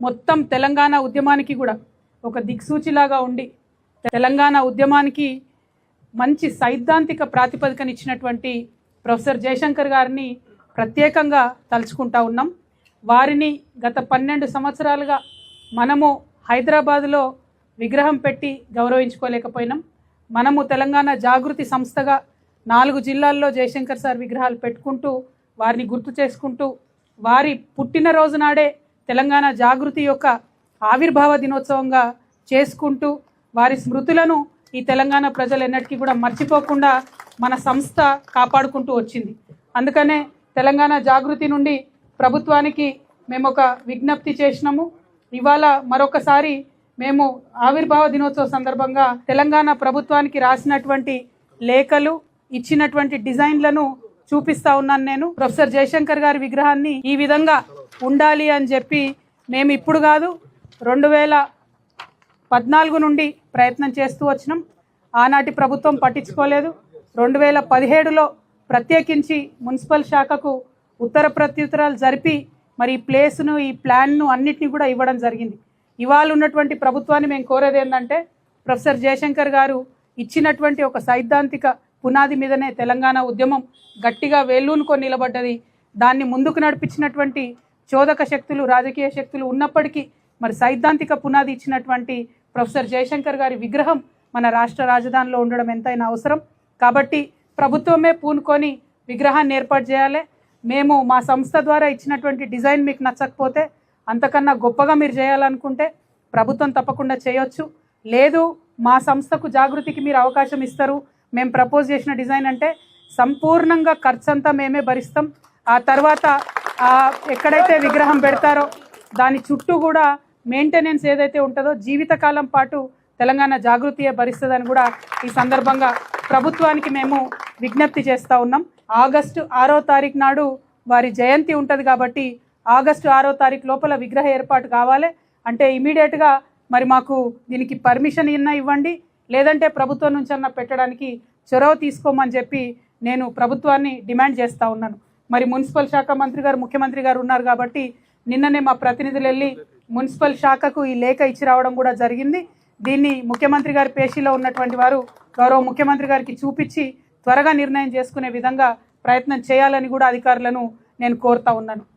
మొత్తం తెలంగాణ ఉద్యమానికి కూడా ఒక దిక్సూచిలాగా ఉండి తెలంగాణ ఉద్యమానికి మంచి సైద్ధాంతిక ప్రాతిపదికనిచ్చినటువంటి ప్రొఫెసర్ జయశంకర్ గారిని ప్రత్యేకంగా తలుచుకుంటా ఉన్నాం. వారిని గత 12 సంవత్సరాలుగా మనము హైదరాబాదులో విగ్రహం పెట్టి గౌరవించుకోలేకపోయినాం. మనము తెలంగాణ జాగృతి సంస్థగా 4 జిల్లాల్లో జయశంకర్ సార్ విగ్రహాలు పెట్టుకుంటూ వారిని గుర్తు చేసుకుంటూ వారి పుట్టినరోజు నాడే తెలంగాణ జాగృతి యొక్క ఆవిర్భావ దినోత్సవంగా చేసుకుంటూ వారి స్మృతులను ఈ తెలంగాణ ప్రజలు ఎన్నటికీ కూడా మర్చిపోకుండా మన సంస్థ కాపాడుకుంటూ వచ్చింది. అందుకనే తెలంగాణ జాగృతి నుండి ప్రభుత్వానికి మేము ఒక విజ్ఞప్తి చేసినాము. ఇవాళ మరొకసారి మేము ఆవిర్భావ దినోత్సవ సందర్భంగా తెలంగాణ ప్రభుత్వానికి రాసినటువంటి లేఖలు ఇచ్చినటువంటి డిజైన్లను చూపిస్తా ఉన్నాను. నేను ప్రొఫెసర్ జయశంకర్ గారి విగ్రహాన్ని ఈ విధంగా ఉండాలి అని చెప్పి మేము ఇప్పుడు కాదు 2014 నుండి ప్రయత్నం చేస్తూ వచ్చినాం. ఆనాటి ప్రభుత్వం పట్టించుకోలేదు. 2017లో ప్రత్యేకించి మున్సిపల్ శాఖకు ఉత్తర ప్రత్యుత్తరాలు జరిపి మరి ఈ ప్లేస్ను ఈ ప్లాన్ను అన్నిటినీ కూడా ఇవ్వడం జరిగింది. ఇవాళ ఉన్నటువంటి ప్రభుత్వాన్ని మేము కోరేది ఏంటంటే ప్రొఫెసర్ జయశంకర్ గారు ఇచ్చినటువంటి ఒక సైద్ధాంతిక పునాది మీదనే తెలంగాణ ఉద్యమం గట్టిగా వేళ్ళూనుకొని నిలబడ్డది. దాన్ని ముందుకు నడిపించినటువంటి చోదక శక్తులు రాజకీయ శక్తులు ఉన్నప్పటికీ మరి సైద్ధాంతిక పునాది ఇచ్చినటువంటి ప్రొఫెసర్ జయశంకర్ గారి విగ్రహం మన రాష్ట్ర రాజధానిలో ఉండడం ఎంతైనా అవసరం. కాబట్టి ప్రభుత్వమే పూనుకొని విగ్రహాన్ని ఏర్పాటు చేయాలి. మేము మా సంస్థ ద్వారా ఇచ్చినటువంటి డిజైన్ మీకు నచ్చకపోతే అంతకన్నా గొప్పగా మీరు చేయాలనుకుంటే ప్రభుత్వం తప్పకుండా చేయొచ్చు. లేదు మా సంస్థకు జాగృతికి మీరు అవకాశం ఇస్తారు, మేము ప్రపోజ్ చేసిన డిజైన్ అంటే సంపూర్ణంగా ఖర్చంతా మేమే భరిస్తాం. ఆ తర్వాత ఎక్కడైతే విగ్రహం పెడతారో దాని చుట్టూ కూడా మెయింటెనెన్స్ ఏదైతే ఉంటుందో జీవితకాలం పాటు తెలంగాణ జాగృతియే భరిస్తుందని కూడా ఈ సందర్భంగా ప్రభుత్వానికి మేము విజ్ఞప్తి చేస్తూ ఉన్నాం. ఆగస్టు 6వ తారీఖు నాడు వారి జయంతి ఉంటుంది కాబట్టి ఆగస్టు 6వ తారీఖు లోపల విగ్రహ ఏర్పాటు కావాలి. అంటే ఇమీడియట్గా మరి మాకు దీనికి పర్మిషన్ ఇవ్వండి, లేదంటే ప్రభుత్వం నుంచి అన్న పెట్టడానికి చొరవ తీసుకోమని చెప్పి నేను ప్రభుత్వాన్ని డిమాండ్ చేస్తూ ఉన్నాను. మరి మున్సిపల్ శాఖ మంత్రి గారు ముఖ్యమంత్రి గారు ఉన్నారు కాబట్టి నిన్ననే మా ప్రతినిధులు వెళ్ళి మున్సిపల్ శాఖకు ఈ లేఖ ఇచ్చి రావడం కూడా జరిగింది. దీన్ని ముఖ్యమంత్రి గారి పేషీలో ఉన్నటువంటి వారు గౌరవ ముఖ్యమంత్రి గారికి చూపించి త్వరగా నిర్ణయం చేసుకునే విధంగా ప్రయత్నం చేయాలని కూడా అధికారులను నేను కోరుతా ఉన్నాను.